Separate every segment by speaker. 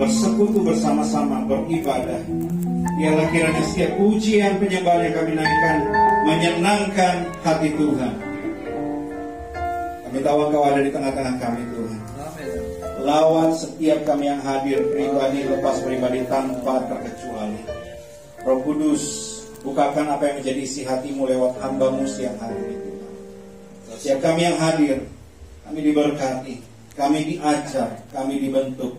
Speaker 1: bersekutu bersama-sama beribadah. Biarlah kiranya setiap pujian penyembahan yang kami naikkan menyenangkan hati Tuhan. Kami tahu Engkau ada di tengah-tengah kami Tuhan. Lawan setiap kami yang hadir, pribadi lepas pribadi tanpa terkecuali. Roh Kudus, bukakan apa yang menjadi isi hatimu lewat hamba-Mu siang hari ini Tuhan. Setiap kami yang hadir, kami diberkati, kami diajar, kami dibentuk,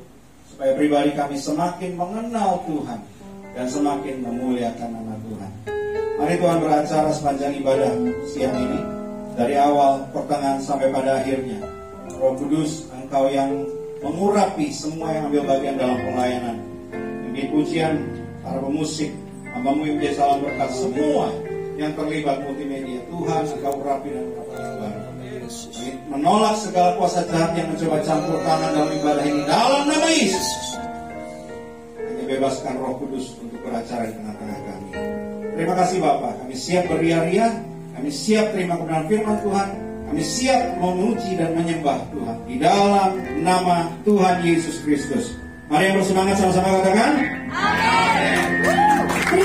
Speaker 1: supaya pribadi kami semakin mengenal Tuhan dan semakin memuliakan nama Tuhan. Mari Tuhan beracara sepanjang ibadah siang ini, dari awal, pertengahan sampai pada akhirnya. Roh Kudus, Engkau yang mengurapi semua yang ambil bagian dalam pelayanan. Ini pujian, para pemusik, hamba-Mu yang menjadi salam berkat, semua yang terlibat multimedia. Tuhan, Engkau urapi dan urapi yang baru. Menolak segala kuasa jahat yang mencoba campur tangan dalam ibadah ini dalam nama Yesus. Hanya bebaskan Roh Kudus untuk beracara di tengah-tengah kami. Terima kasih Bapa, kami siap beria-ria, kami siap terima kebenaran firman Tuhan, kami siap memuji dan menyembah Tuhan di dalam nama Tuhan Yesus Kristus. Mari yang bersemangat sama-sama katakan amin.
Speaker 2: Ku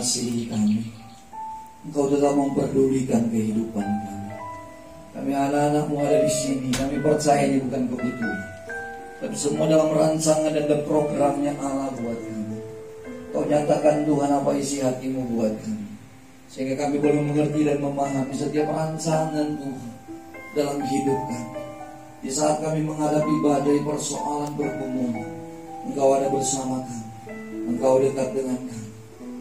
Speaker 2: mengasihi kami. Engkau tetap memperdulikan kehidupan kami. Kami anak-anak-Mu ada di sini. Kami percaya ini bukan kebutuhan, tapi semua dalam rancangan dan programnya Allah buat kami. Kau nyatakan Tuhan apa isi hati-Mu buat kami, sehingga kami boleh mengerti dan memahami setiap rancangan Tuhan dalam hidup kami. Di saat kami menghadapi badai persoalan bergumul, Engkau ada bersama kami, Engkau dekat dengan kami,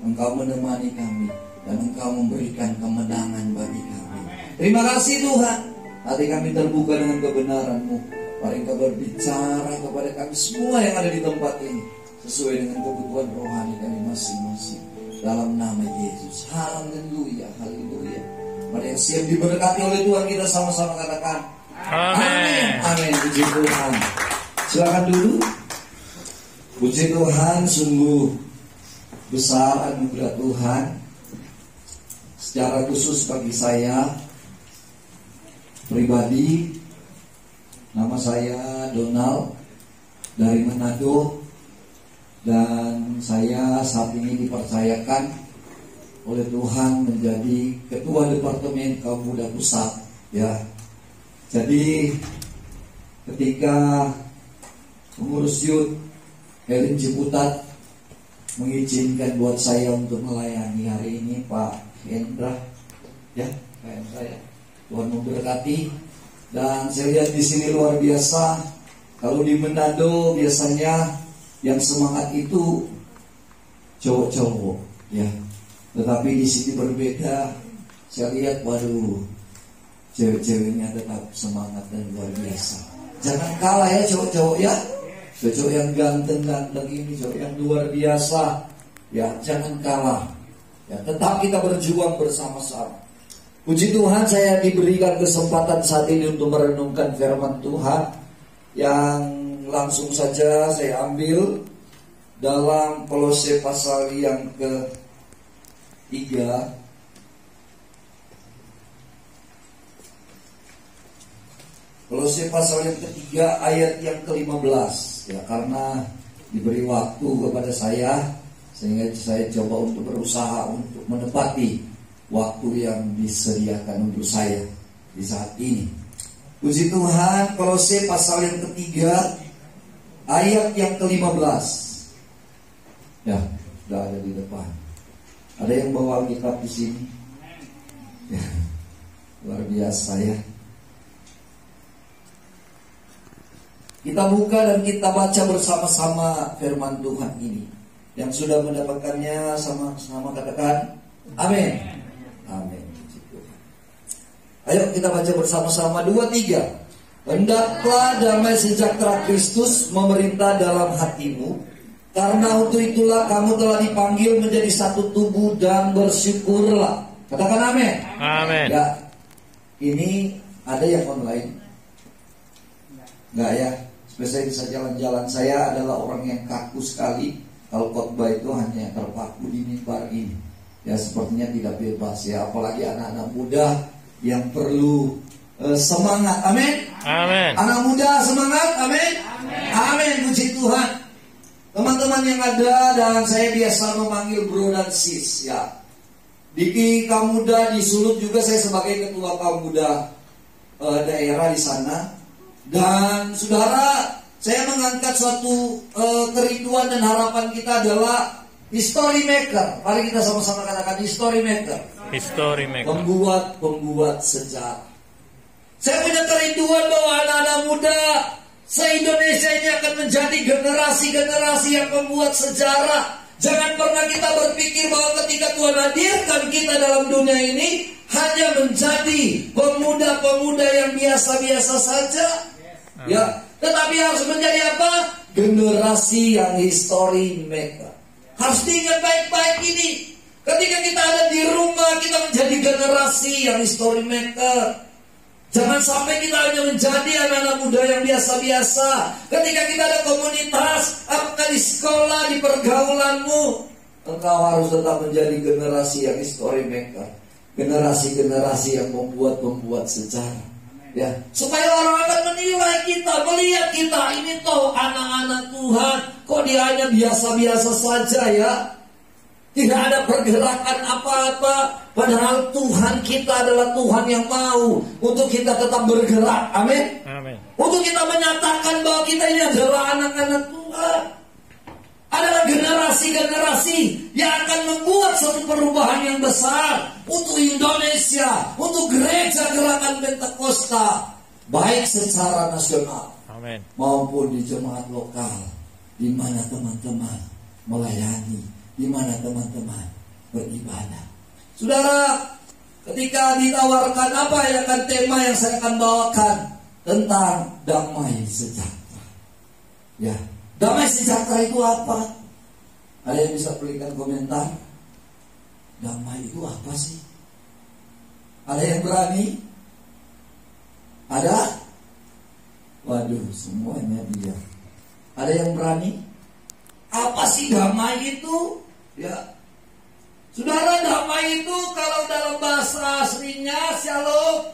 Speaker 2: Engkau menemani kami, dan Engkau memberikan kemenangan bagi kami. Terima kasih Tuhan, hati kami terbuka dengan kebenaran-Mu. Mari Engkau berbicara kepada kami semua yang ada di tempat ini, sesuai dengan kebutuhan rohani kami masing-masing. Dalam nama Yesus. Haleluya, haleluya. Mari yang siap diberkati oleh Tuhan, kita sama-sama katakan amin. Amin. Puji Tuhan. Silakan dulu. Puji Tuhan, sungguh besar anugerah Tuhan. Secara khusus bagi saya pribadi, nama saya Donald dari Manado, dan saya saat ini dipercayakan oleh Tuhan menjadi Ketua Departemen Kaum Muda Pusat. Ya, jadi ketika pengurus Youth Elin Ciputat mengizinkan buat saya untuk melayani hari ini, Pak Hendra, ya, Pak Hendra ya, Tuhan memberkati. Dan saya lihat di sini luar biasa. Kalau di Manado biasanya yang semangat itu cowok-cowok, ya. Tetapi di sini berbeda. Saya lihat, waduh, cewek-ceweknya tetap semangat dan luar biasa. Jangan kalah ya cowok-cowok ya. Cowok yang ganteng-ganteng ini, cowok yang luar biasa, ya, jangan kalah. Ya, tetap kita berjuang bersama-sama. Puji Tuhan, saya diberikan kesempatan saat ini untuk merenungkan firman Tuhan, yang langsung saja saya ambil dalam Kolose pasal yang ke-3. Kolose pasal yang ke-3 ayat yang ke-15. Ya, karena diberi waktu kepada saya, sehingga saya coba untuk berusaha untuk menepati waktu yang disediakan untuk saya di saat ini. Puji Tuhan, Kolose pasal yang ke-3 ayat yang ke-15. Ya, sudah ada di depan. Ada yang bawa Alkitab di sini? Ya, luar biasa ya. Kita buka dan kita baca bersama-sama firman Tuhan ini. Yang sudah mendapatkannya sama-sama katakan amin. Amin. Ayo kita baca bersama-sama 2-3. Hendaklah damai sejahtera Kristus memerintah dalam hatimu, karena untuk itulah kamu telah dipanggil menjadi satu tubuh, dan bersyukurlah. Katakan amin. Amin. Ya, ini ada yang online? Enggak ya? Supaya saya bisa jalan-jalan. Saya adalah orang yang kaku sekali. Kalau khotbah itu hanya terpaku di mimbar ini. Ya, sepertinya tidak bebas ya. Apalagi anak-anak muda yang perlu semangat. Amin. Amin. Anak muda semangat. Amin. Amin. Puji Tuhan. Teman-teman yang ada, dan saya biasa memanggil bro dan sis ya. Di kaum muda di Sulut juga saya sebagai ketua kaum muda daerah di sana. Dan saudara, saya mengangkat suatu kerinduan dan harapan kita adalah history maker. Mari kita sama-sama katakan history maker. History maker. Pembuat sejarah. Saya punya kerinduan bahwa anak-anak muda se-Indonesia ini akan menjadi generasi-generasi yang membuat sejarah. Jangan pernah kita berpikir bahwa ketika Tuhan hadirkan kita dalam dunia ini hanya menjadi pemuda-pemuda yang biasa-biasa saja. Ya, tetapi harus menjadi apa? Generasi yang history maker. Harus diingat baik-baik ini. Ketika kita ada di rumah, kita menjadi generasi yang history maker. Jangan sampai kita hanya menjadi anak-anak muda yang biasa-biasa. Ketika kita ada komunitas, apakah di sekolah, di pergaulanmu, engkau harus tetap menjadi generasi yang history maker. Generasi-generasi yang membuat sejarah. Ya, supaya orang akan menilai kita, melihat kita, ini toh anak-anak Tuhan, kok dia hanya biasa-biasa saja ya. Tidak ada pergerakan apa-apa. Padahal Tuhan kita adalah Tuhan yang mau untuk kita tetap bergerak. Amin.
Speaker 3: Amin.
Speaker 2: Untuk kita menyatakan bahwa kita ini adalah anak-anak Tuhan. Adalah generasi-generasi yang akan membuat suatu perubahan yang besar untuk Indonesia, untuk gereja gerakan Pentakosta, baik secara nasional
Speaker 3: Amin.
Speaker 2: maupun di jemaat lokal, di mana teman-teman melayani, di mana teman-teman beribadah. Saudara, ketika ditawarkan apa yang akan tema yang saya akan bawakan tentang damai sejahtera. Ya, damai sejahtera itu apa? Ada yang bisa berikan komentar? Damai itu apa sih? Ada yang berani? Ada? Waduh, semuanya dia. Ada yang berani? Apa sih damai itu? Ya, saudara, damai itu kalau dalam bahasa aslinya shalom.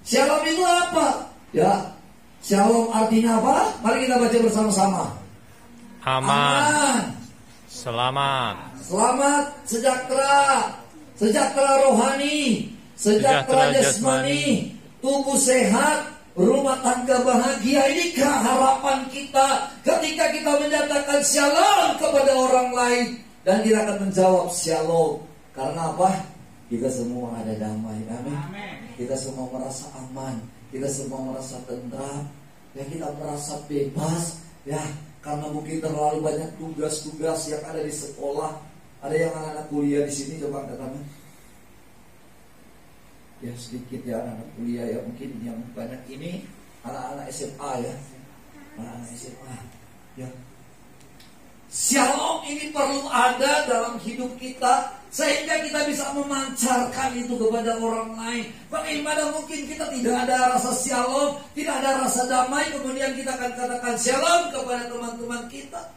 Speaker 2: Shalom itu apa? Ya, shalom artinya apa? Mari kita baca bersama-sama.
Speaker 3: Aman. Selamat.
Speaker 2: Selamat, sejahtera, sejahtera rohani, sejahtera jasmani, tubuh sehat, rumah tangga bahagia. Inikah harapan kita ketika kita menyatakan shalom kepada orang lain, dan kita akan menjawab shalom. Karena apa? Kita semua ada damai. Amin. Kita semua merasa aman, kita semua merasa tentram, ya, kita merasa bebas, ya, karena mungkin terlalu banyak tugas-tugas yang ada di sekolah. Ada yang anak-anak kuliah di sini, coba angkat tangan. Ya, sedikit ya anak-anak kuliah ya, mungkin yang banyak ini anak-anak SMA ya, anak-anak SMA. Ya, shalom ini perlu ada dalam hidup kita sehingga kita bisa memancarkan itu kepada orang lain. Bagaimana mungkin kita tidak ada rasa shalom, tidak ada rasa damai, kemudian kita akan katakan shalom kepada teman-teman kita?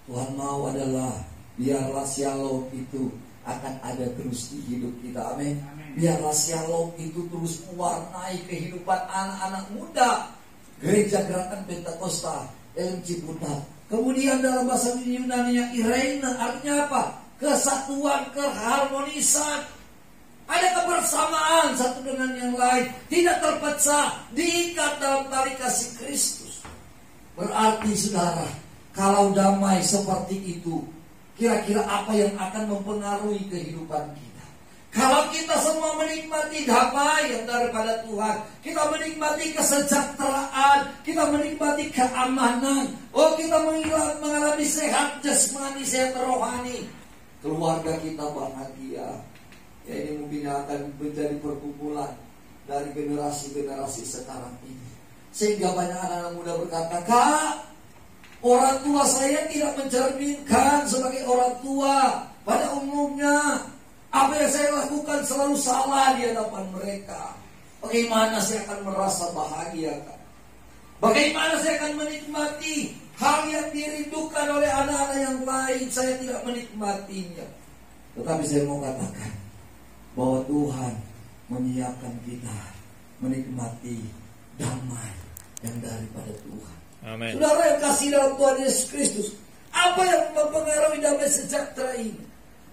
Speaker 2: Tuhan mau adalah biarlah shalom itu akan ada terus di hidup kita. Amin. Biarlah shalom itu terus mewarnai kehidupan anak-anak muda Gereja Gerakan Pentakosta LM Ciputat. Kemudian dalam bahasa Yunani-nya Irene, artinya apa? Kesatuan, keharmonisan. Ada kebersamaan satu dengan yang lain, tidak terpecah, diikat dalam tali kasih Kristus. Berarti saudara, kalau damai seperti itu, kira-kira apa yang akan mempengaruhi kehidupan kita? Kalau kita semua menikmati damai yang daripada Tuhan, kita menikmati kesejahteraan, kita menikmati keamanan, kita mengalami sehat jasmani, sehat rohani, keluarga kita bahagia. Ya, ini mungkin akan menjadi perkumpulan dari generasi-generasi sekarang ini. Sehingga banyak anak-anak muda berkata, "Kak, orang tua saya tidak mencerminkan sebagai orang tua pada umumnya. Apa yang saya lakukan selalu salah di hadapan mereka. Bagaimana saya akan merasa bahagia, Kak? Bagaimana saya akan menikmati hal yang dirindukan oleh anak-anak yang lain? Saya tidak menikmatinya." Tetapi saya mau katakan bahwa Tuhan menyiapkan kita menikmati damai yang daripada Tuhan.
Speaker 3: Amin.
Speaker 2: Saudara yang kasih dalam Tuhan Yesus Kristus, apa yang mempengaruhi damai sejahtera ini?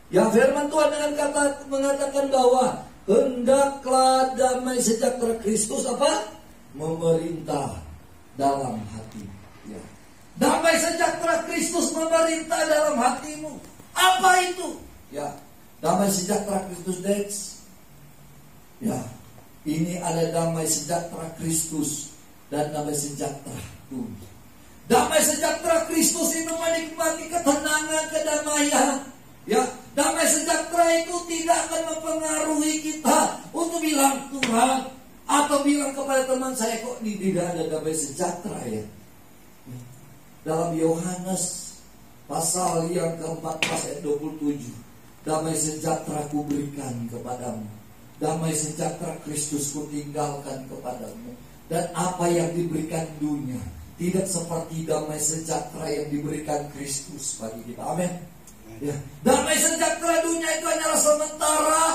Speaker 2: Ya, firman Tuhan dengan kata mengatakan bahwa hendaklah damai sejahtera Kristus apa? Memerintah dalam hati. Ya. Damai sejahtera Kristus memerintah dalam hatimu. Apa itu? Ya, damai sejahtera Kristus Dex. Ya, ini ada damai sejahtera Kristus dan damai sejahtera dunia. Damai sejahtera Kristus itu menikmati ketenangan, kedamaian. Ya, damai sejahtera itu tidak akan mempengaruhi kita untuk bilang Tuhan atau bilang kepada teman saya, kok ini tidak ada damai sejahtera ya. Dalam Yohanes pasal yang ke-14 ayat 27, damai sejahtera kuberikan kepadamu, damai sejahtera Kristus kutinggalkan kepadamu. Dan apa yang diberikan dunia tidak seperti damai sejahtera yang diberikan Kristus bagi kita. Amin. Ya, damai sejahtera dunia itu hanyalah sementara.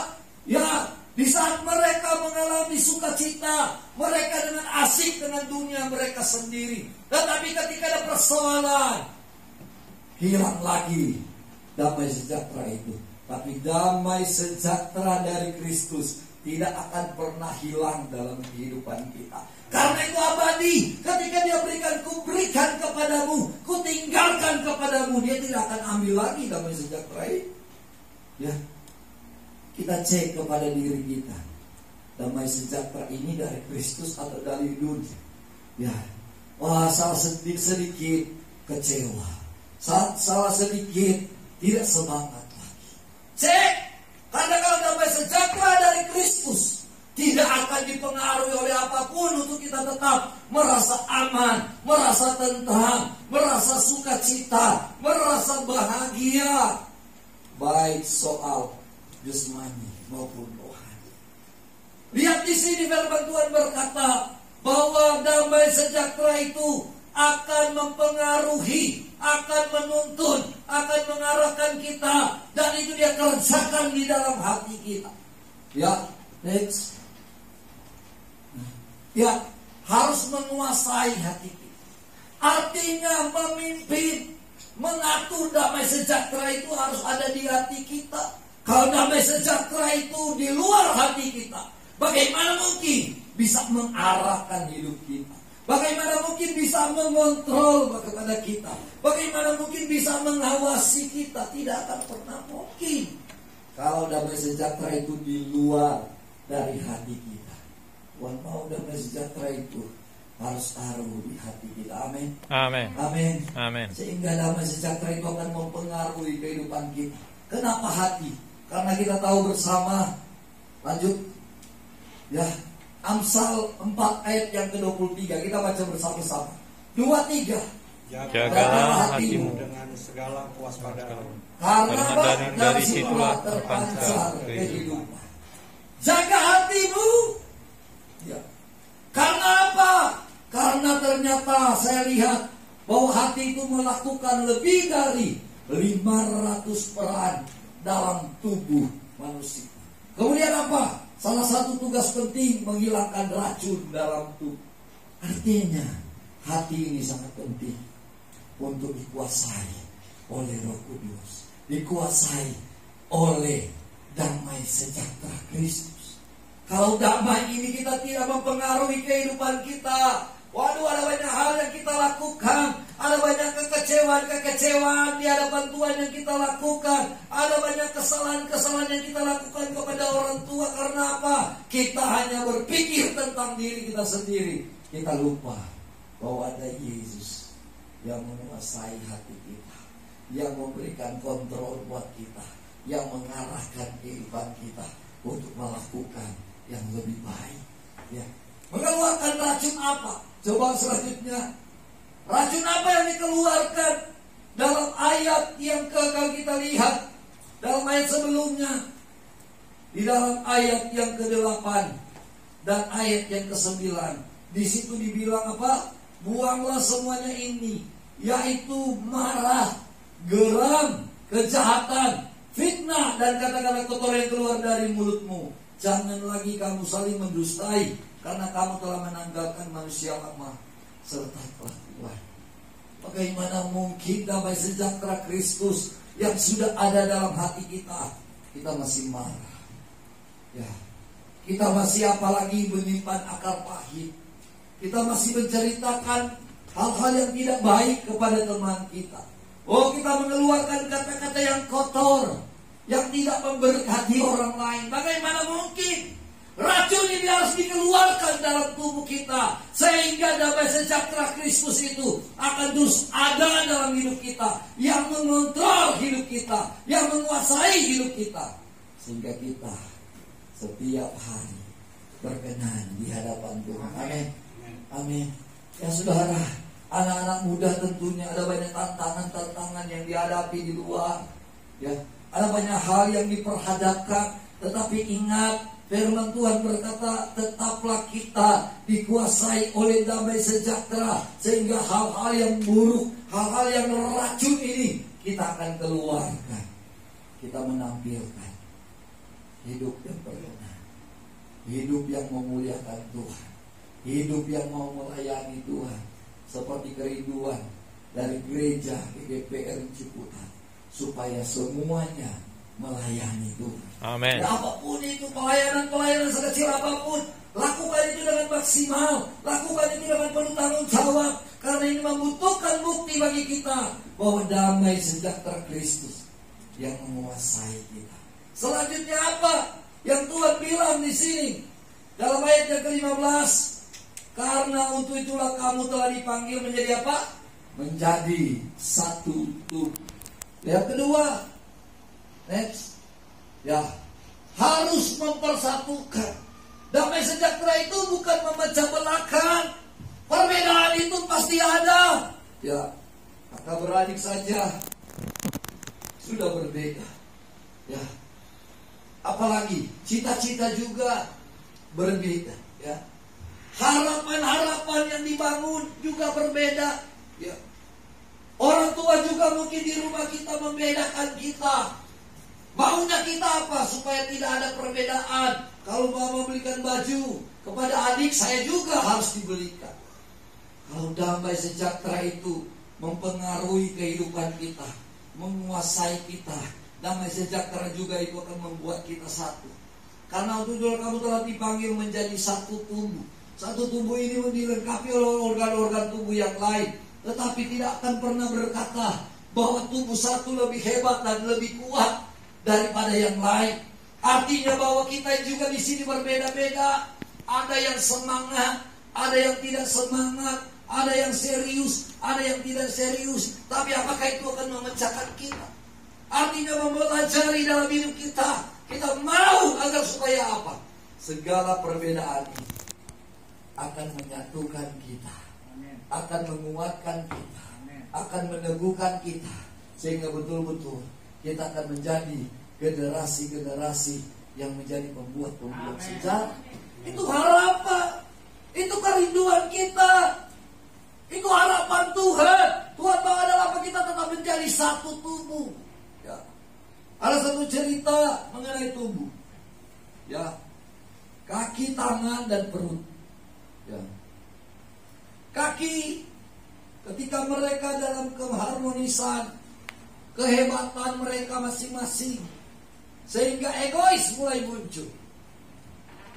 Speaker 2: Ya, di saat mereka mengalami sukacita, mereka dengan asik dengan dunia mereka sendiri. Tetapi ketika ada persoalan, hilang lagi damai sejahtera itu. Tapi damai sejahtera dari Kristus tidak akan pernah hilang dalam kehidupan kita. Karena itu abadi. Ketika dia berikan, ku berikan kepadamu, ku tinggalkan kepadamu, dia tidak akan ambil lagi damai sejahtera itu. Ya, kita cek kepada diri kita, damai sejahtera ini dari Kristus atau dari dunia? Ya, wah, salah sedikit kecewa, salah sedikit tidak semangat lagi. Cek, karena kalau damai sejahtera dari Kristus tidak akan dipengaruhi oleh apapun untuk kita tetap merasa aman, merasa tentram, merasa sukacita, merasa bahagia, baik soal jasmani maupun rohani. Lihat di sini firman Tuhan berkata bahwa damai sejahtera itu akan mempengaruhi, akan menuntun, akan mengarahkan kita, dan itu dia kerjakan di dalam hati kita. Ya, next. Ya, harus menguasai hati kita. Artinya memimpin, mengatur damai sejahtera itu harus ada di hati kita. Kalau damai sejahtera itu di luar hati kita, bagaimana mungkin bisa mengarahkan hidup kita? Bagaimana mungkin bisa mengontrol kepada kita? Bagaimana mungkin bisa mengawasi kita? Tidak akan pernah mungkin kalau damai sejahtera itu di luar dari hati kita. Tuhan mau damai sejahtera itu harus taruh di hati kita. Amin.
Speaker 3: Amin.
Speaker 2: Amin.
Speaker 3: Amin.
Speaker 2: Sehingga damai sejahtera itu akan mempengaruhi kehidupan kita. Kenapa hati? Karena kita tahu bersama. Lanjut. Ya, Amsal 4 ayat yang ke-23. Kita baca bersama-sama. 23.
Speaker 3: Jagalah hatimu
Speaker 4: dengan segala kewaspadaan.
Speaker 2: Karena
Speaker 3: dari situlah terpancar
Speaker 2: kehidupan. Jaga hatimu. Ya. Karena apa? Karena ternyata saya lihat bahwa hati itu melakukan lebih dari 500 peran dalam tubuh manusia. Kemudian apa? Salah satu tugas penting menghilangkan racun dalam tubuh. Artinya hati ini sangat penting untuk dikuasai oleh Roh Kudus, dikuasai oleh damai sejahtera Kristus. Kalau damai ini kita tidak mempengaruhi kehidupan kita, waduh, ada banyak hal yang kita lakukan, ada banyak kekecewaan di hadapan Tuhan yang kita lakukan, ada banyak kesalahan yang kita lakukan kepada orang tua. Karena apa? Kita hanya berpikir tentang diri kita sendiri. Kita lupa bahwa ada Yesus yang menguasai hati kita, yang memberikan kontrol buat kita, yang mengarahkan kehidupan kita untuk melakukan yang lebih baik. Ya. Mengeluarkan racun apa? Coba selanjutnya. Racun apa yang dikeluarkan dalam ayat yang kalau kita lihat dalam ayat sebelumnya, di dalam ayat yang ke-8 dan ayat yang ke-9, di situ dibilang apa? Buanglah semuanya ini, yaitu marah, geram, kejahatan, fitnah, dan kata-kata kotor yang keluar dari mulutmu. Jangan lagi kamu saling mendustai, karena kamu telah menanggalkan manusia lama serta kelakuan. Bagaimana mungkin damai sejahtera Kristus yang sudah ada dalam hati kita masih marah? Ya, kita masih apalagi menyimpan akar pahit. Kita masih menceritakan hal-hal yang tidak baik kepada teman kita. Oh, kita mengeluarkan kata-kata yang kotor, yang tidak memberkati orang lain. Bagaimana mungkin? Racun ini harus dikeluarkan dalam tubuh kita, sehingga damai sejahtera Kristus itu akan terus ada dalam hidup kita, yang mengontrol hidup kita, yang menguasai hidup kita, sehingga kita setiap hari berkenan di hadapan Tuhan. Amin. Amin. Ya saudara, anak-anak muda tentunya ada banyak tantangan-tantangan yang dihadapi di luar. Ya, ada banyak hal yang diperhadapkan, tetapi ingat, firman Tuhan berkata, tetaplah kita dikuasai oleh damai sejahtera, sehingga hal-hal yang buruk, hal-hal yang racun ini kita akan keluarkan. Kita menampilkan hidup yang berkenan, hidup yang memuliakan Tuhan, hidup yang mau melayani Tuhan, seperti kerinduan dari gereja GPR Ciputat. supaya semuanya melayani Tuhan.
Speaker 3: Amin.
Speaker 2: Ya, apapun itu pelayanan sekecil apapun, lakukan itu dengan maksimal, lakukan itu dengan penuh tanggung jawab, karena ini membutuhkan bukti bagi kita bahwa damai sejahtera Kristus yang menguasai kita. Selanjutnya apa yang Tuhan bilang di sini dalam ayat yang ke-15? Karena untuk itulah kamu telah dipanggil menjadi apa? Menjadi satu tubuh. Yang kedua, next, ya, harus mempersatukan. Damai sejahtera itu bukan memecah belahkan. Perbedaan itu pasti ada. Ya, kakak beradik saja sudah berbeda. Ya, apalagi cita-cita juga berbeda. Ya, harapan-harapan yang dibangun juga berbeda. Ya, orang tua juga mungkin di rumah kita membedakan kita. Maunya kita apa? Supaya tidak ada perbedaan. Kalau mama belikan baju kepada adik, saya juga harus dibelikan. Kalau damai sejahtera itu mempengaruhi kehidupan kita, menguasai kita, damai sejahtera juga itu akan membuat kita satu. Karena untuk kamu telah dipanggil menjadi satu tubuh. Satu tubuh ini dilengkapi oleh organ-organ tubuh yang lain, tetapi tidak akan pernah berkata bahwa tubuh satu lebih hebat dan lebih kuat daripada yang lain. Artinya bahwa kita juga di sini berbeda-beda. Ada yang semangat, ada yang tidak semangat, ada yang serius, ada yang tidak serius. Tapi apakah itu akan memecahkan kita? Artinya mempelajari dalam hidup kita. Kita mau agar supaya apa? Segala perbedaan ini akan menyatukan kita, akan menguatkan kita, akan meneguhkan kita, sehingga betul-betul kita akan menjadi generasi-generasi yang menjadi pembuat-pembuat sejarah. Itu harapan, itu kerinduan kita, itu harapan Tuhan. Tuhan mau adalah apa? Kita tetap menjadi satu tubuh. Ya. Ada satu cerita mengenai tubuh. Ya, kaki, tangan, dan perut. Ya. Kaki, ketika mereka dalam keharmonisan, kehebatan mereka masing-masing, sehingga egois mulai muncul.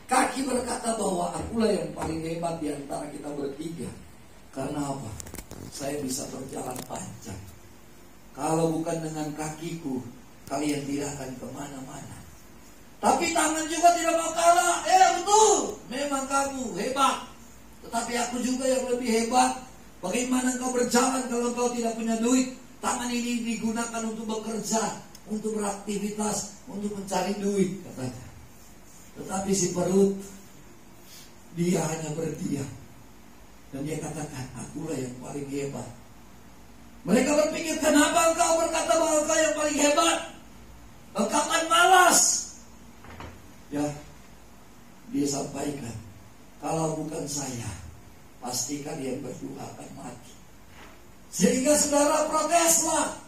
Speaker 2: Kaki berkata bahwa akulah yang paling hebat di antara kita bertiga. Karena apa? Saya bisa berjalan panjang. Kalau bukan dengan kakiku, kalian tidak akan kemana-mana. Tapi tangan juga tidak mau kalah. Betul, memang kamu hebat, tetapi aku juga yang lebih hebat. Bagaimana engkau berjalan kalau engkau tidak punya duit? Tangan ini digunakan untuk bekerja, untuk beraktivitas, untuk mencari duit, katanya. Tetapi si perut, dia hanya berdiam. Dan dia katakan, akulah yang paling hebat. Mereka berpikir, kenapa engkau berkata bahwa engkau yang paling hebat? Engkau kan malas. Ya, dia sampaikan, kalau bukan saya, pasti kalian berdua akan mati. Sehingga saudara proteslah.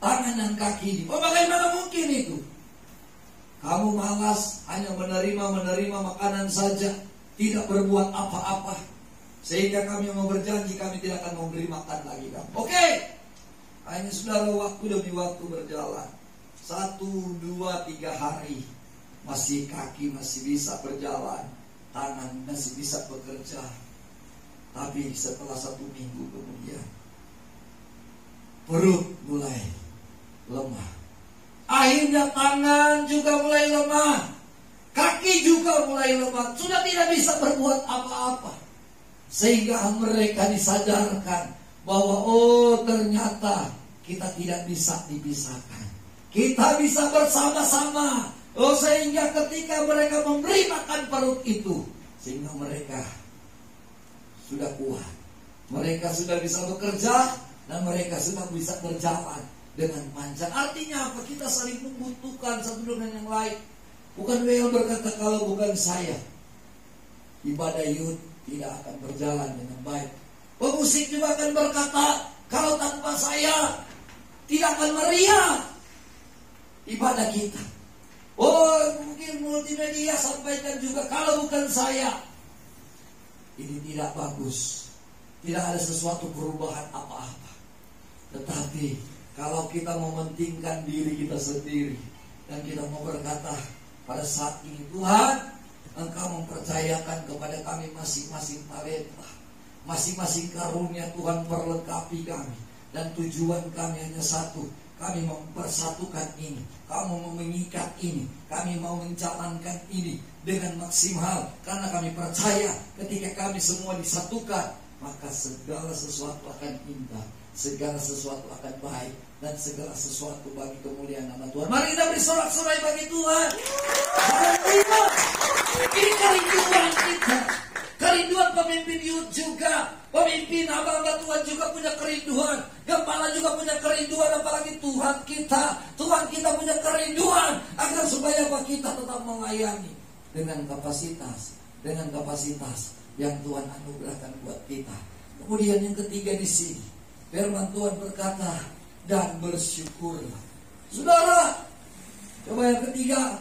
Speaker 2: Tangan dan kaki. Bagaimana mungkin itu? Kamu malas, hanya menerima makanan saja, tidak berbuat apa-apa. Sehingga kami mau berjanji kami tidak akan memberi makan lagi kamu. Oke. Hanya saudara, waktu demi waktu berjalan. 1, 2, 3 hari. Masih kaki masih bisa berjalan, tangan masih bisa bekerja. Tapi setelah 1 minggu kemudian, perut mulai lemah. Akhirnya tangan juga mulai lemah, kaki juga mulai lemah, sudah tidak bisa berbuat apa-apa. Sehingga mereka disadarkan bahwa ternyata kita tidak bisa dipisahkan. Kita bisa bersama-sama. Sehingga ketika mereka memberi makan perut itu, sehingga mereka sudah kuat, mereka sudah bisa bekerja, dan mereka sudah bisa berjalan dengan panjang. Artinya apa? Kita saling membutuhkan satu dengan yang lain. Bukan Weel berkata, kalau bukan saya, ibadah Yud tidak akan berjalan dengan baik. Pemusik juga akan berkata, kalau tanpa saya, tidak akan meriah ibadah kita. Mungkin multimedia sampaikan juga, kalau bukan saya, ini tidak bagus. Tidak ada sesuatu perubahan apa-apa. Tetapi Kalau kita mementingkan diri kita sendiri dan kita mau berkata pada saat ini, Tuhan, Engkau mempercayakan kepada kami masing-masing talenta, masing-masing karunia, Tuhan perlengkapi kami. Dan tujuan kami hanya satu, kami mempersatukan ini, kamu mengikat ini, kami mau menjalankan ini dengan maksimal. Karena kami percaya ketika kami semua disatukan, maka segala sesuatu akan indah, segala sesuatu akan baik, dan segala sesuatu bagi kemuliaan nama Tuhan. Mari kita beri sorak-sorai bagi Tuhan. Haleluya. Ini kerinduan kita, kerinduan pemimpin youth juga, pemimpin hamba-hamba Tuhan juga punya kerinduan, kepala juga punya kerinduan, apalagi Tuhan kita punya kerinduan agar supaya kita tetap melayani dengan kapasitas yang Tuhan anugerahkan buat kita. Kemudian yang ketiga di sini, firman Tuhan berkata, dan bersyukurlah. Saudara, coba yang ketiga,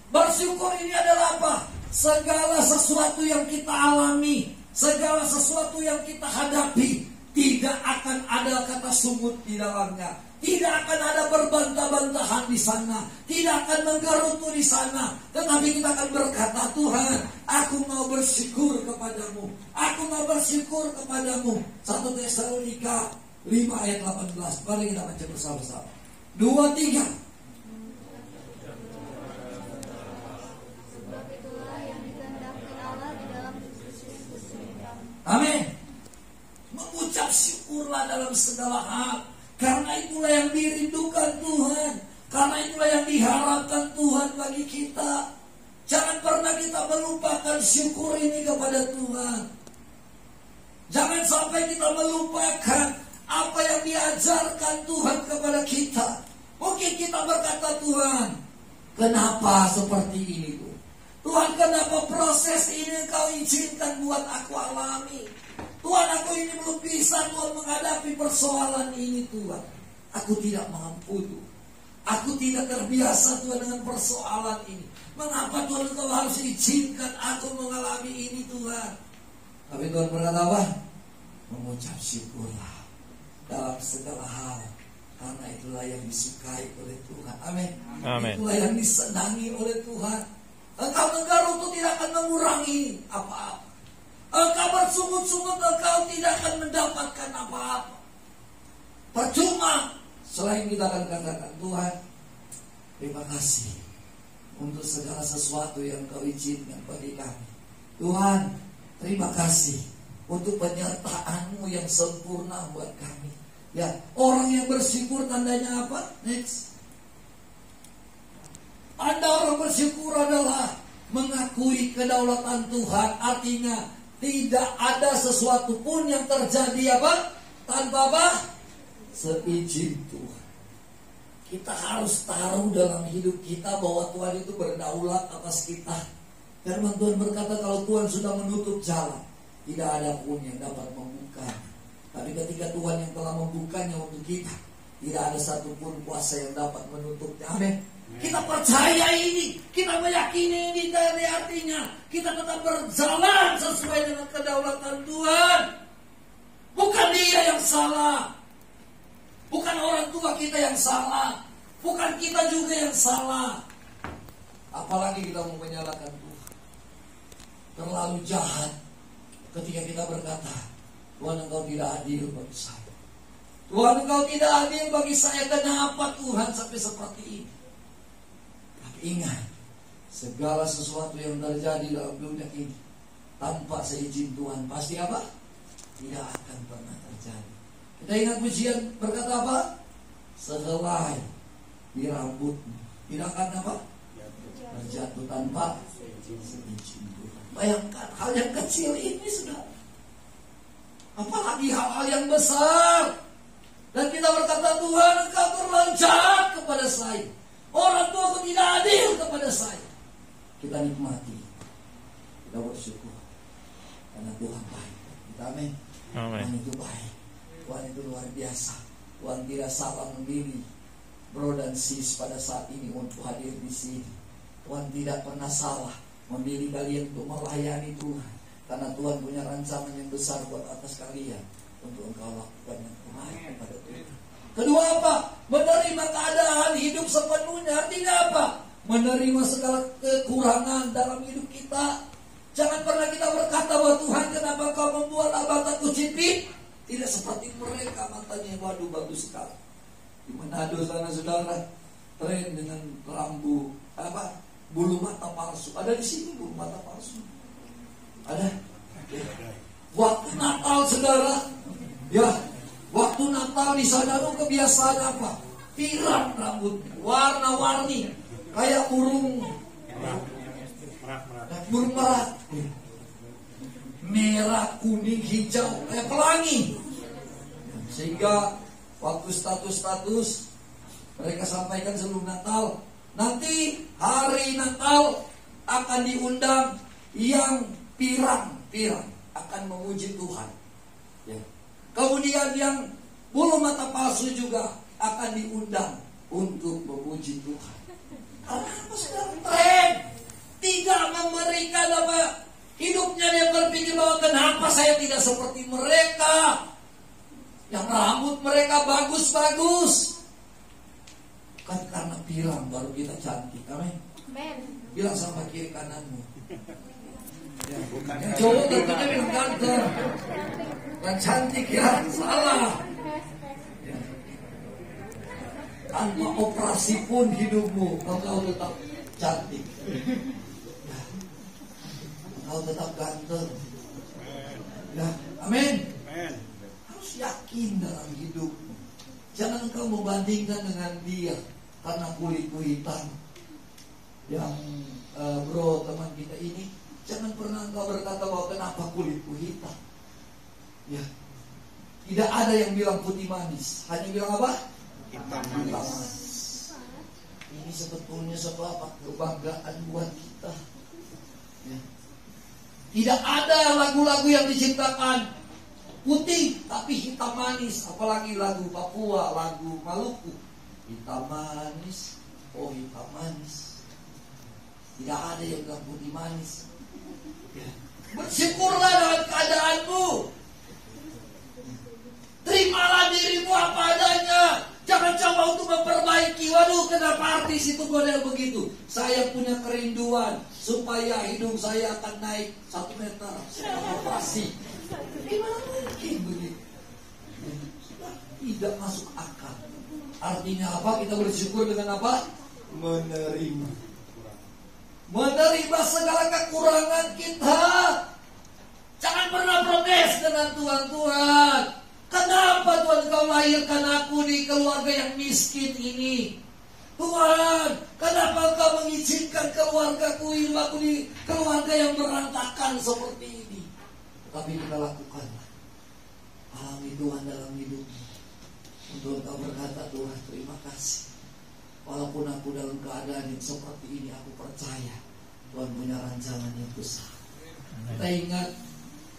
Speaker 2: bersyukur ini adalah apa? Segala sesuatu yang kita alami, segala sesuatu yang kita hadapi, tidak akan ada kata sumut di dalamnya. Tidak akan ada berbantah-bantahan di sana, tidak akan menggerutu di sana, tetapi kita akan berkata, Tuhan, aku mau bersyukur kepadamu, aku mau bersyukur kepadamu. 1 Tesalonika 5 ayat 18. Mari kita baca bersama-sama. 2, 3. Amin. Mengucap syukurlah dalam segala hal. Karena itulah yang dirindukan Tuhan, karena itulah yang diharapkan Tuhan bagi kita. Jangan pernah kita melupakan syukur ini kepada Tuhan. Jangan sampai kita melupakan apa yang diajarkan Tuhan kepada kita. Mungkin kita berkata, Tuhan, kenapa seperti ini Tuhan? Tuhan, kenapa proses ini Engkau izinkan buat aku alami? Tuhan, aku ini belum bisa Tuhan menghadapi persoalan ini Tuhan. Aku tidak mampu Tuhan. Aku tidak terbiasa Tuhan dengan persoalan ini. Mengapa Tuhan Engkau harus izinkan aku mengalami ini Tuhan? Tapi Tuhan berkata apa? Mengucap syukurlah dalam segala hal. Karena itulah yang disukai oleh Tuhan. Amin.
Speaker 3: Amin.
Speaker 2: Itulah yang disenangi oleh Tuhan. Engkau menggerutu tidak akan mengurangi apa-apa. Engkau bersungut-sungut, engkau tidak akan mendapatkan apa-apa. Percuma. Selain kita akan katakan, Tuhan, terima kasih untuk segala sesuatu yang Kau izinkan bagi kami. Tuhan, terima kasih untuk penyertaan-Mu yang sempurna buat kami. Ya, orang yang bersyukur tandanya apa? Next. Tanda orang bersyukur adalah mengakui kedaulatan Tuhan. Artinya tidak ada sesuatu pun yang terjadi apa? Tanpa apa? Seizin Tuhan. Kita harus taruh dalam hidup kita bahwa Tuhan itu berdaulat atas kita. Firman Tuhan berkata, kalau Tuhan sudah menutup jalan, tidak ada pun yang dapat membuka. Tapi ketika Tuhan yang telah membukanya untuk kita, tidak ada satupun kuasa yang dapat menutupnya. Amin. Kita percaya ini, kita meyakini ini, dari artinya kita tetap berjalan sesuai dengan kedaulatan Tuhan. Bukan dia yang salah, bukan orang tua kita yang salah, bukan kita juga yang salah. Apalagi kita mau menyalahkan Tuhan. Terlalu jahat ketika kita berkata, Tuhan, Engkau tidak adil bagi saya. Tuhan, Engkau tidak adil bagi saya. Kenapa Tuhan sampai seperti ini? Ingat, segala sesuatu yang terjadi dalam dunia ini tanpa seizin Tuhan pasti apa? Tidak akan pernah terjadi. Kita ingat pujian berkata apa? Sehelai di rambutmu tidak akan apa? Terjatuh tanpa seizin Tuhan. Bayangkan hal yang kecil ini sudah, apalagi hal-hal yang besar. Dan kita berkata, Tuhan, Engkau terlalu jahat kepada saya. Orang tuaku tidak adil kepada saya. Kita nikmati, kita bersyukur karena Tuhan baik. Kita amin. Tuhan itu baik, Tuhan itu luar biasa. Tuhan tidak salah memilih bro dan sis pada saat ini untuk hadir di sini. Tuhan tidak pernah salah memilih kalian untuk melayani Tuhan, karena Tuhan punya rancangan yang besar buat atas kalian untuk engkau lakukan yang terbaik kepada Tuhan. Kedua apa? Menerima keadaan hidup sepenuhnya. Artinya apa? Menerima segala kekurangan dalam hidup kita. Jangan pernah kita berkata bahwa Tuhan, kenapa kau membuat mataku sipit? Tidak seperti mereka, matanya waduh bagus sekali. Di Manado sana saudara, tren dengan bulu mata palsu. Ada di sini bulu mata palsu. Ada. Waktu Natal saudara, ya, waktu Natal di sana kebiasaan apa? Pirang rambutnya, warna-warni, kayak burung merak, merah, kuning, hijau, kayak pelangi. Sehingga waktu status mereka sampaikan sebelum Natal, nanti hari Natal akan diundang yang pirang akan memuji Tuhan. Ya. Kemudian yang bulu mata palsu juga akan diundang untuk memuji Tuhan. Karena apa sedang tren? Tidak memberikan apa hidupnya, dia berpikir bahwa kenapa saya tidak seperti mereka, yang rambut mereka bagus-bagus. Kan karena pirang baru kita cantik. Amin. Bilang sama kiri kananmu. Ya, yang cowok tentunya bilang ganteng dan cantik, ya salah. Ya. Tanpa operasi pun hidupmu kau tetap cantik. Ya. Kau tetap ganteng. Ya, amin. Harus yakin dalam hidupmu. Jangan kau membandingkan dengan dia karena kulitku hitam. Yang bro teman kita ini, jangan pernah engkau berkata bahwa kenapa kulitku hitam. Ya. Tidak ada yang bilang putih manis, hanya bilang apa? Hitam manis. Ini sebetulnya sebuah kebanggaan buat kita. Ya. Tidak ada lagu-lagu yang diciptakan putih tapi hitam manis, apalagi lagu Papua, lagu Maluku. Hitam manis, oh hitam manis. Tidak ada yang bilang putih manis. Ya. Bersyukurlah dengan keadaanmu. Terimalah dirimu apa adanya. Jangan coba untuk memperbaiki. Waduh, kenapa artis itu model begitu? Saya punya kerinduan supaya hidung saya akan naik 1 meter. Saya operasi. Gimana mungkin begitu? Tidak masuk akal. Artinya apa? Kita bersyukur dengan apa? Menerima segala kekurangan kita. Jangan pernah protes dengan Tuhan. Kenapa Tuhan kau lahirkan aku di keluarga yang miskin ini? Tuhan, kenapa kau mengizinkan keluargaku hidup aku di keluarga yang berantakan seperti ini? Tapi kita lakukanlah. Alami Tuhan dalam hidupmu. Untuk engkau berkata, Tuhan terima kasih. Walaupun aku dalam keadaan yang seperti ini, aku percaya Tuhan punya rancangan yang besar. Kita ingat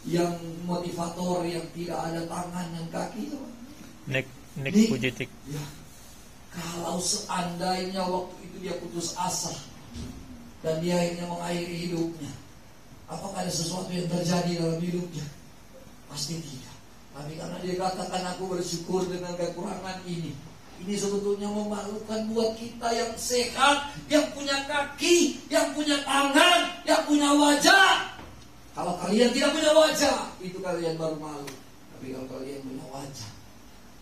Speaker 2: yang motivator yang tidak ada tangan dan kaki itu.
Speaker 3: Nick Pujitik.
Speaker 2: Ya. Kalau seandainya waktu itu dia putus asa dan dia akhirnya mengakhiri hidupnya, apakah ada sesuatu yang terjadi dalam hidupnya? Pasti tidak. Tapi karena dia katakan aku bersyukur dengan kekurangan ini. Ini sebetulnya memalukan buat kita yang sehat, yang punya kaki, yang punya tangan, yang punya wajah. Kalau kalian tidak punya wajah, itu kalian baru malu. Tapi kalau kalian punya wajah,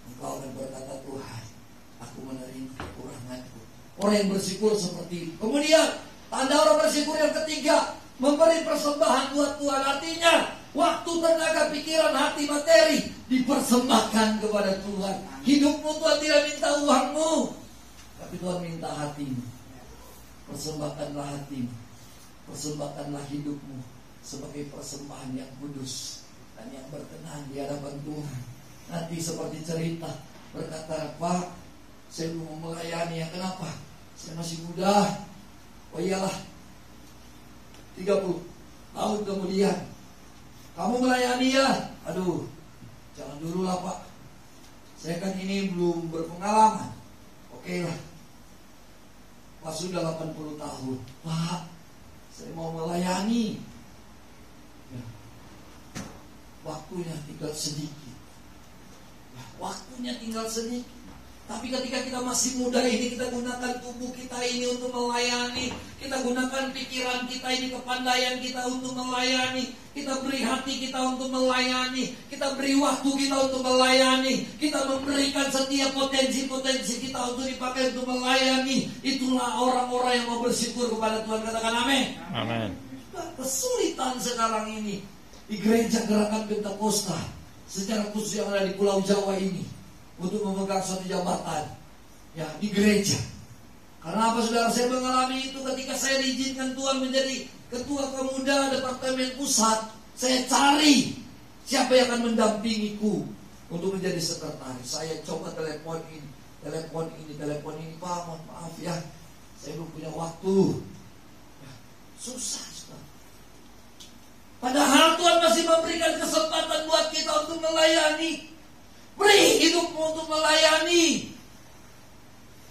Speaker 2: engkau akan berkata, Tuhan, aku menerima kekuranganku. Orang yang bersyukur seperti itu. Kemudian, tanda orang bersyukur yang ketiga, memberi persembahan buat Tuhan. Artinya, waktu, tenaga, pikiran, hati, materi dipersembahkan kepada Tuhan. Hidupmu Tuhan tidak minta uangmu, tapi Tuhan minta hatimu. Persembahkanlah hatimu, persembahkanlah hidupmu sebagai persembahan yang kudus dan yang berkenan di hadapan Tuhan. Nanti seperti cerita berkata, Pak, saya belum melayani. Ya kenapa? Saya masih muda. Oh iyalah, 30 tahun kemudian kamu melayani ya? Aduh, jangan dulu lah Pak, saya kan ini belum berpengalaman. Oke lah, Pak sudah 80 tahun. Pak, saya mau melayani. Ya. Waktunya tinggal sedikit. Ya, waktunya tinggal sedikit. Tapi ketika kita masih muda ini, kita gunakan tubuh kita ini untuk melayani. Kita gunakan pikiran kita ini, kepandaian kita untuk melayani. Kita beri hati kita untuk melayani. Kita beri waktu kita untuk melayani. Kita memberikan setiap potensi-potensi kita untuk dipakai untuk melayani. Itulah orang-orang yang mau bersyukur kepada Tuhan. Katakan amin.
Speaker 3: Amin.
Speaker 2: Kesulitan sekarang ini di gereja Gerakan Pentakosta, secara khusus yang ada di Pulau Jawa ini, untuk memegang suatu jabatan ya di gereja. Karena apa saudara, saya mengalami itu ketika saya diizinkan Tuhan menjadi ketua pemuda departemen pusat. Saya cari siapa yang akan mendampingiku untuk menjadi sekretaris. Saya coba telepon ini, Pak, mohon maaf ya, saya belum punya waktu ya, susah saudara. Padahal Tuhan masih memberikan kesempatan buat kita untuk melayani. Beri hidupmu untuk melayani.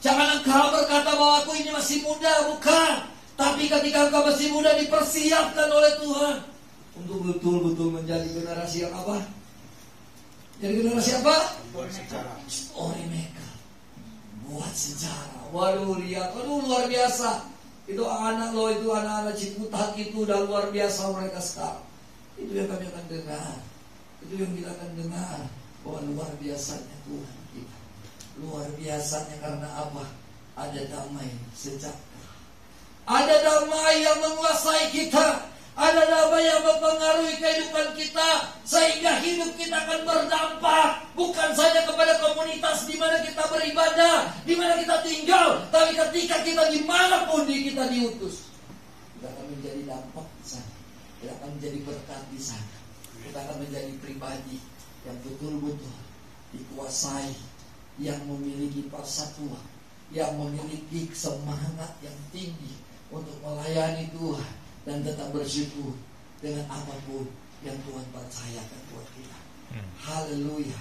Speaker 2: Jangan engkau berkata bahwa aku ini masih muda. Bukan. Tapi ketika engkau masih muda, dipersiapkan oleh Tuhan untuk betul-betul menjadi generasi yang apa? Jadi generasi apa?
Speaker 4: Buat sejarah.
Speaker 2: Storymaker. Buat sejarah. Waduh, lihat. Aduh, luar biasa. Itu anak loh, itu anak-anak Ciputat itu udah luar biasa mereka sekarang. Itu yang kami akan dengar. Itu yang kita akan dengar. Bahwa luar biasanya Tuhan kita. Luar biasanya karena apa? Ada damai sejahtera. Ada damai yang menguasai kita. Ada damai yang mempengaruhi kehidupan kita. Sehingga hidup kita akan berdampak. Bukan saja kepada komunitas di mana kita beribadah, di mana kita tinggal. Tapi ketika kita dimanapun kita diutus, kita akan menjadi dampak di sana. Kita akan menjadi berkat di sana. Kita akan menjadi pribadi yang betul-betul dikuasai, yang memiliki persatuan, yang memiliki semangat yang tinggi untuk melayani Tuhan dan tetap bersyukur dengan apapun yang Tuhan percayakan buat kita. Haleluya,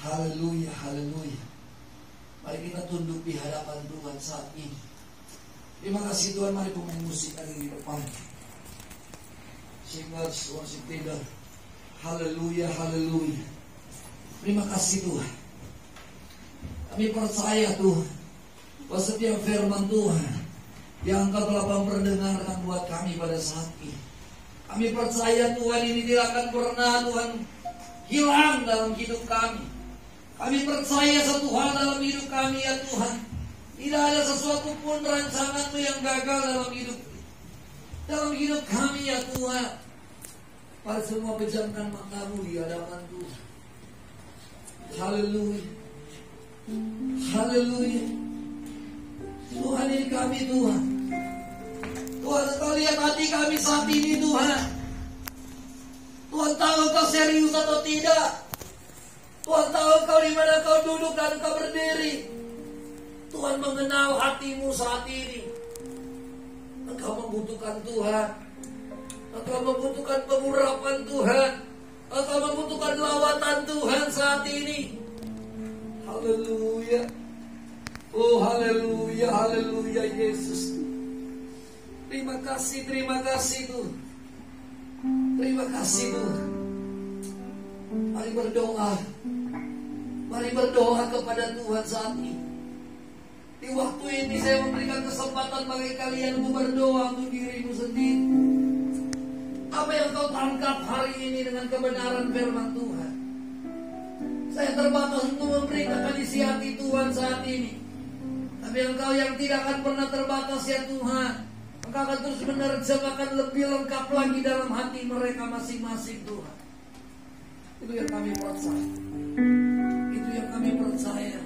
Speaker 2: haleluya, haleluya. Mari kita tunduk di hadapan Tuhan saat ini. Terima kasih Tuhan. Mari pemain musik ada di depan. Singers, worship leader. Haleluya, haleluya. Terima kasih Tuhan. Kami percaya Tuhan bahwa setiap firman Tuhan yang Engkau telah memperdengarkan buat kami pada saat ini, kami percaya Tuhan ini tidak akan pernah Tuhan hilang dalam hidup kami. Kami percaya satu hal dalam hidup kami ya Tuhan, tidak ada sesuatu pun rancangan-Mu yang gagal dalam hidup kami ya Tuhan. Pada semua pejamkan matamu di hadapan Tuhan. Haleluya, haleluya. Tuhan, ini kami Tuhan. Tuhan, Engkau lihat hati kami saat ini Tuhan. Tuhan tahu Engkau serius atau tidak. Tuhan tahu Engkau di mana Engkau duduk dan Engkau berdiri. Tuhan mengenal hatimu saat ini. Engkau membutuhkan Tuhan. Engkau membutuhkan pengurapan Tuhan. Engkau membutuhkan lawatan Tuhan saat ini. Haleluya. Oh haleluya, haleluya Yesus. Terima kasih Tuhan. Terima kasih Tuhan. Mari berdoa. Mari berdoa kepada Tuhan saat ini. Di waktu ini saya memberikan kesempatan bagi kalian untuk berdoa untuk dirimu sendiri. Apa yang kau tangkap hari ini dengan kebenaran firman Tuhan? Saya terbatas untuk memberitakan isi hati Tuhan saat ini. Tapi engkau yang tidak akan pernah terbatas ya Tuhan, engkau akan terus menerjemahkan lebih lengkap lagi dalam hati mereka masing-masing Tuhan. Itu yang kami percaya. Itu yang kami percaya.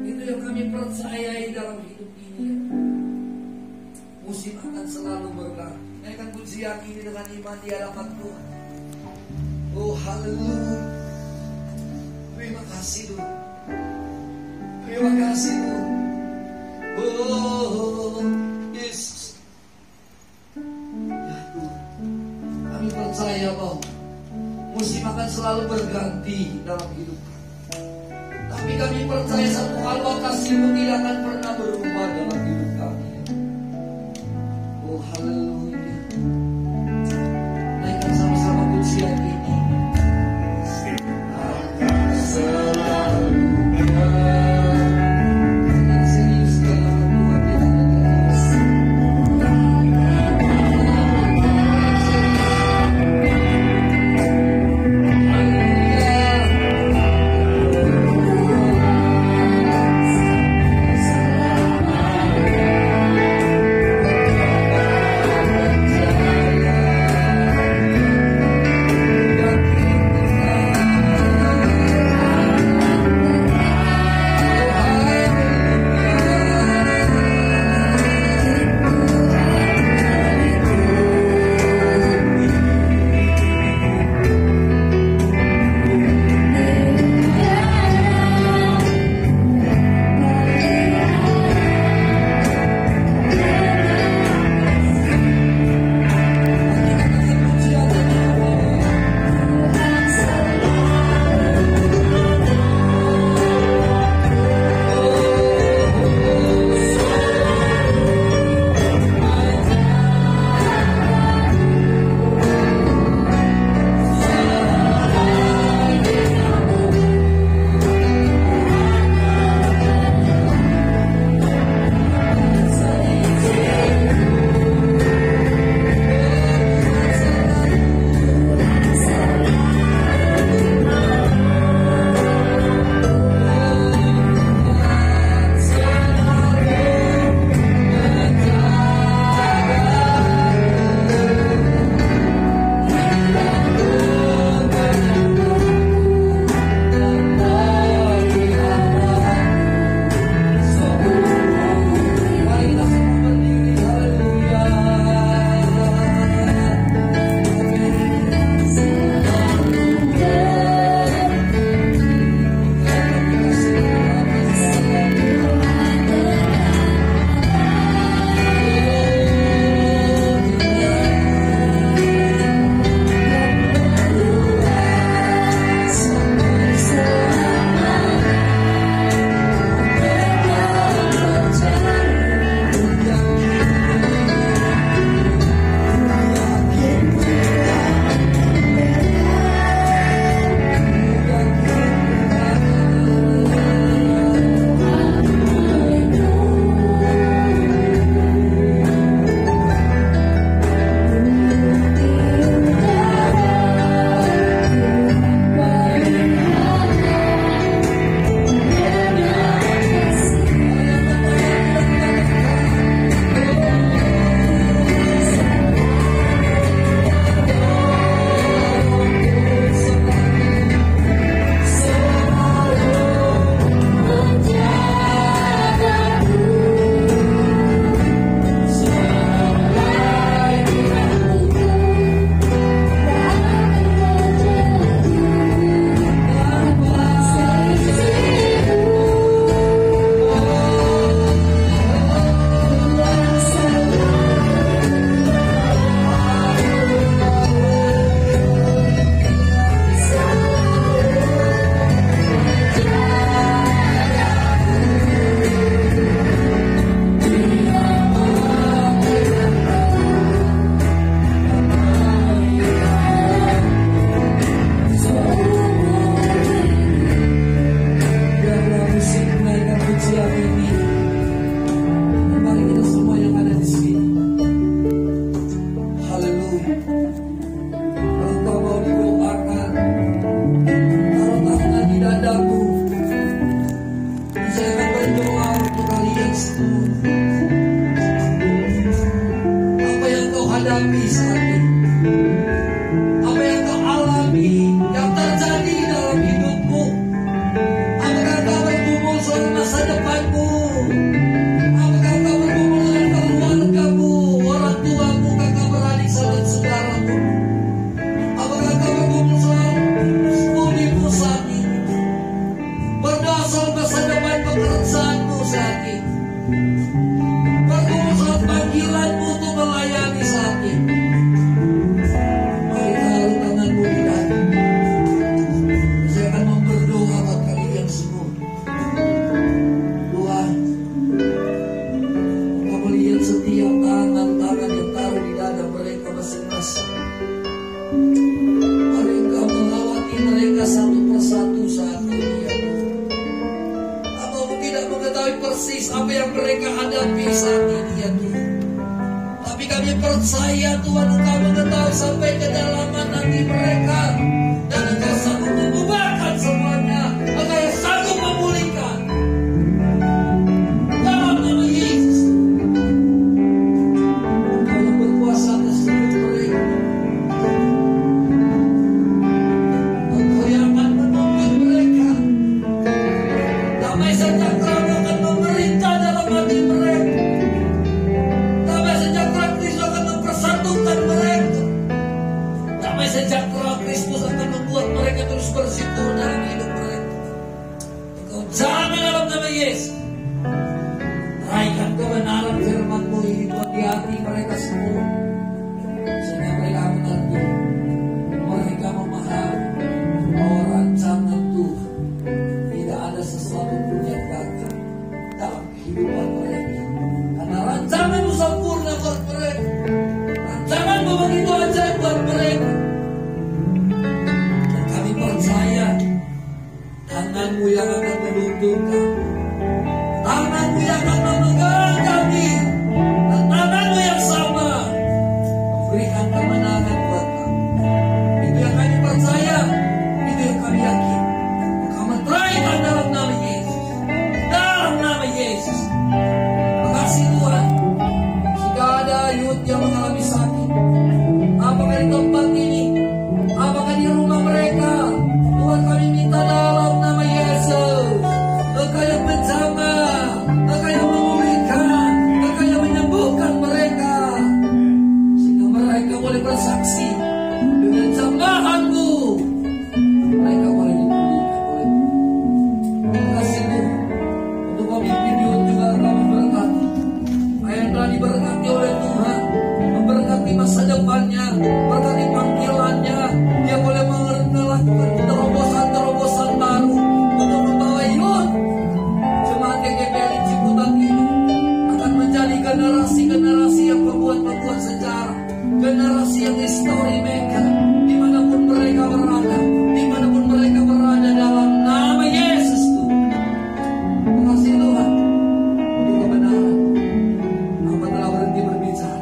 Speaker 2: Itu yang kami percayai dalam hidup ini ya. Musim akan selalu berkah. Naikkan pujian ini dengan iman di hadapan Tuhan. Oh haleluya. Terima kasih Tuhan. Terima kasih Tuhan. Oh Yesus. Ya Tuhan, kami percaya bahwa musim akan selalu berganti dalam hidup. Tapi kami percaya satu hal, bahwa kasih-Mu tidak akan pernah berubah dalam hidup kami. Oh haleluya. Naikkan sama-sama pujian ini. Akan selalu berganti. saat ini. Bergumul saat panggilanmu untuk melayani saat ini. Mari taruh tanganmu di dada. Saya akan memberdoa buat kalian semua. Tuhan, Engkau melihat setiap tangan-tangan yang taruh di dada mereka masing-masing. Mari Engkau melawati mereka satu persatu saat ini, ya Tuhan. Apa tidak mengetahui persis apa yang mereka hadapi saat ini, ya Tuhan. Tapi kami percaya Tuhan, Engkau mengetahui sampai kedalaman hati mereka, dan Engkau sanggup mengubahkan semuanya. Engkau yang sanggup memulihkan. Dalam nama Yesus, Engkau yang berkuasa atas hidup mereka. Engkau yang akan menuntun mereka. Damai sejahtera akan memerintah dalam hati mereka. Damai sejahtera Kristus akan mempersatukan mereka. Damai sejahtera Kristus akan membuat mereka terus bersyukur dalam hidup mereka. Engkau jaga dalam nama Yesus. Raihkan kebenaran firman-Mu ini buat di hati mereka semua, sehingga mereka mengerti, mereka memahami bahwa rancangan Tuhan tidak ada sesuatu pun yang gagal dalam kehidupan mereka. Karena rancangan-Mu sempurna buat mereka. Rancangan-Mu begitu ajaib buat mereka. Dan kami percaya tangan-Mu yang akan menuntun kami, tangan-Mu yang akan memegang kami, dan tangan-Mu yang sama memberikan kemenangan buat kami. Itu yang kami percaya, itu yang kami yakin. Engkau meneraikan dalam nama Yesus. Dalam nama Yesus. Terima kasih Tuhan. Jika ada youth yang mengalami sakit, apakah di tempat ini, apakah di rumah mereka, Tuhan kami minta dalam nama Yesus, Engkau yang menjamah, Engkau yang memulihkan, Engkau yang menyembuhkan mereka, sehingga mereka boleh bersaksi dengan jamahan-Mu. Mereka boleh dipulihkan oleh-Mu. Terima kasih Tuhan untuk pemimpin youth juga telah memberkati. Yang telah diberkati oleh Tuhan, memberkati masa depannya, berkati panggilannya. Dia boleh melakukan terobosan-terobosan baru untuk membawa youth jemaat GKPL Ciputat ini akan menjadi generasi-generasi yang membuat sejarah, generasi yang history maker, dimanapun mereka berada, dimanapun mereka berada dalam nama Yesus Tuhan. Terima kasih Tuhan untuk kebenaran. Hamba telah berhenti berbicara,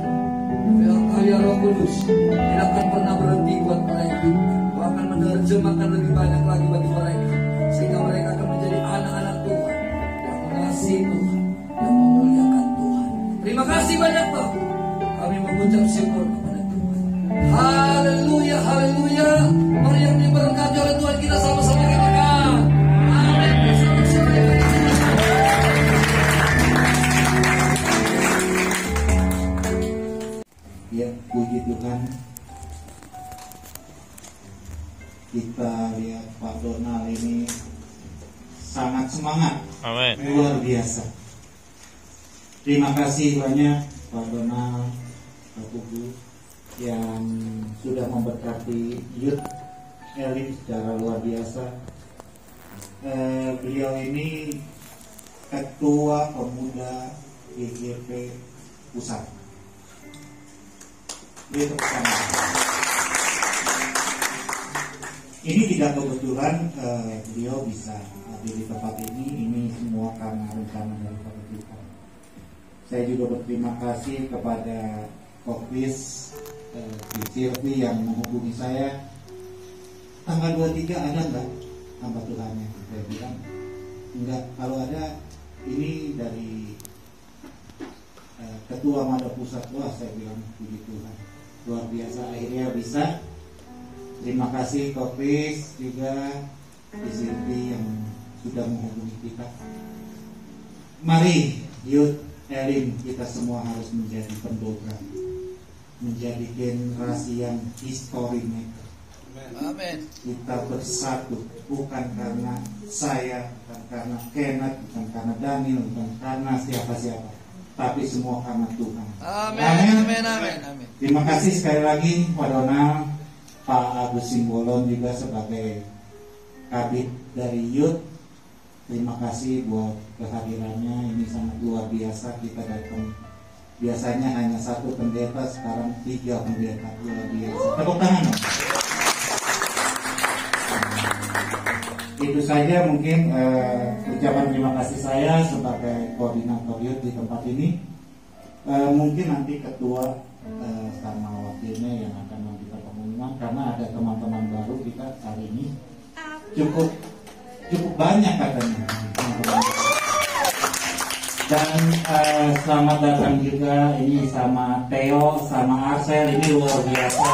Speaker 2: tapi Engkau ya Roh Kudus tidak akan pernah berhenti buat mereka. Engkau akan menerjemahkan lebih banyak lagi bagi mereka, sehingga mereka akan menjadi anak-anak Tuhan yang mengasihi Tuhan, yang memuliakan Tuhan. Terima kasih banyak Tuhan. Kami mengucap syukur kepada Tuhan. Haleluya, haleluya. Mari yang diberkati oleh Tuhan kita sama-sama katakan amin. Bersama-sama.
Speaker 1: Ya, puji Tuhan. Kita lihat Pak Donald ini sangat semangat,
Speaker 3: Amin.
Speaker 1: luar biasa. Terima kasih banyak Pak Donald, Pak Kubu yang sudah memberkati youth elit secara luar biasa. Beliau ini Ketua Pemuda GKP Pusat. Itu pertama. Ini tidak kebetulan beliau bisa hadir di tempat ini. Ini semua karena rencana daripada kita. Saya juga berterima kasih kepada Kokbis di Silvi yang menghubungi saya. Tanggal 23 ada enggak hamba Tuhannya? Saya bilang enggak. Kalau ada, ini dari Ketua Mada Pusat. Wah, saya bilang puji Tuhan, luar biasa akhirnya bisa. Terima kasih Kopis juga di Silvi yang sudah menghubungi kita. Mari youth Elim, kita semua harus menjadi pendobrak, menjadi generasi yang history maker.
Speaker 2: Amin.
Speaker 1: Kita bersatu bukan karena saya, bukan karena Kenneth, bukan karena Daniel, bukan karena siapa-siapa, tapi semua karena Tuhan.
Speaker 2: Amin.
Speaker 1: Terima kasih sekali lagi Pak Donald, Pak Agus Simbolon juga sebagai Kabid dari Youth. Terima kasih buat kehadirannya, ini sangat luar biasa. Kita datang biasanya hanya satu pendeta, sekarang 3 pendeta, luar biasa. Tepuk tangan. Itu saja mungkin ucapan terima kasih saya sebagai koordinator Youth di tempat ini. Mungkin nanti ketua sama wakilnya yang akan memberikan pengumuman, karena ada teman-teman baru kita hari ini cukup banyak katanya. Dan selamat datang juga ini sama Theo, sama Arsel, ini luar biasa.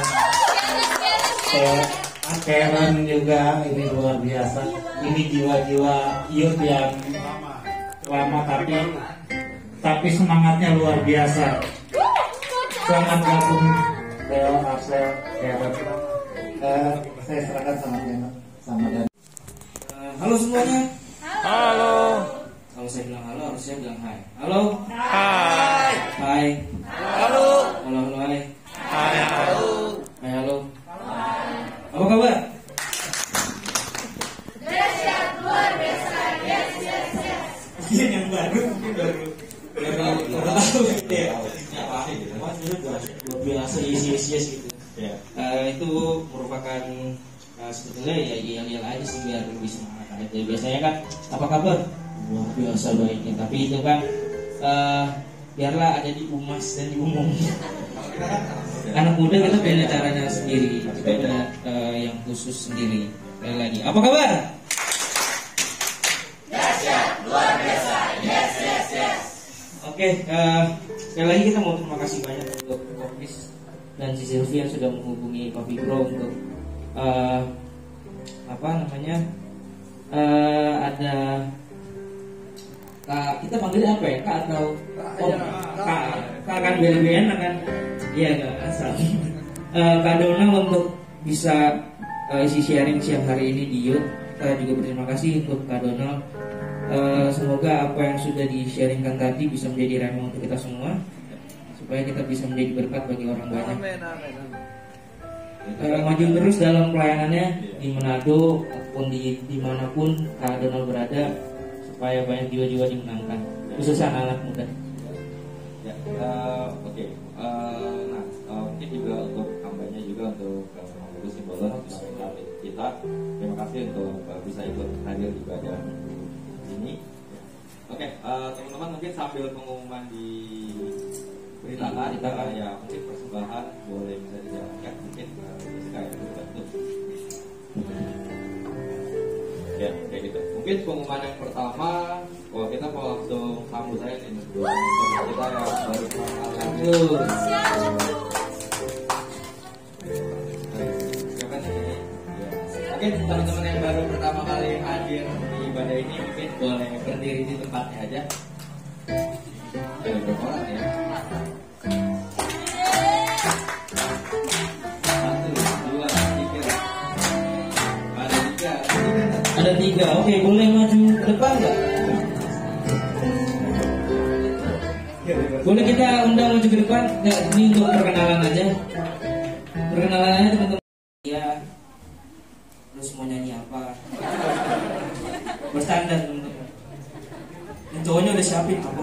Speaker 1: Karen juga ini luar biasa. Ini jiwa-jiwa youth yang lama tapi semangatnya luar biasa. Selamat gabung Theo, Arsel, Karen. Saya serahkan sama Dan.
Speaker 2: Halo semuanya.
Speaker 3: Halo.
Speaker 2: Kalau saya bilang halo, harusnya bilang hai. Halo.
Speaker 3: Hai.
Speaker 2: Hai.
Speaker 3: Halo.
Speaker 2: Halo, hai.
Speaker 3: Hai. Halo.
Speaker 2: Hai, halo. Apa kabar? Mungkin yang baru, baru tahu gitu ya. Luar biasa, yes gitu. Itu merupakan sebetulnya ya yel aja sih biar lebih semangat aja. Biasanya kan apa kabar? Luar biasa baiknya. Tapi itu kan biarlah ada di umas dan di umum. Anak muda kita punya caranya sendiri, kita punya yang khusus sendiri. Sekali lagi, apa kabar? Luar biasa. Yes. Oke, sekali lagi kita mau terima kasih banyak untuk Kopis dan si Sylvia yang sudah menghubungi Papi Bro untuk ada kita panggilnya apa ya, Kak atau Kak kan BLBN kan, iya nggak asal. Kak Donald untuk bisa isi sharing siang hari ini di Youth. Kita juga berterima kasih untuk Kak Donald. Semoga apa yang sudah di-sharingkan tadi bisa menjadi rema untuk kita semua, supaya kita bisa menjadi berkat bagi orang banyak. Maju terus dalam pelayanannya di Manado ataupun dimanapun Kak Donald berada, supaya banyak jiwa-jiwa dimenangkan, khususnya anak muda.
Speaker 5: Oke. Mungkin juga untuk hambanya juga untuk Agus Simbolon kita terima kasih untuk bisa ikut hadir di ibadah ini. Oke, teman-teman mungkin sambil pengumuman di beritakan ya, mungkin persembahan boleh bisa dijalankan, mungkin Jessica yang berbantu. Ya, kayak gitu. Mungkin pengumuman yang pertama, kita mau langsung sambut saya nih berdua teman kita yang baru kenal. Mungkin teman-teman yang baru pertama kali hadir di ibadah ini mungkin boleh berdiri di tempatnya aja. Ada berapa orang ya? 1, 2, 3.
Speaker 2: Ada 3, oke, boleh maju ke depan nggak? Boleh kita undang maju ke depan? Nggak, ini untuk perkenalan aja. Perkenalan aja teman-teman. Ya, terus mau nyanyi apa? Berstandar teman-teman. Yang cowoknya udah siapin apa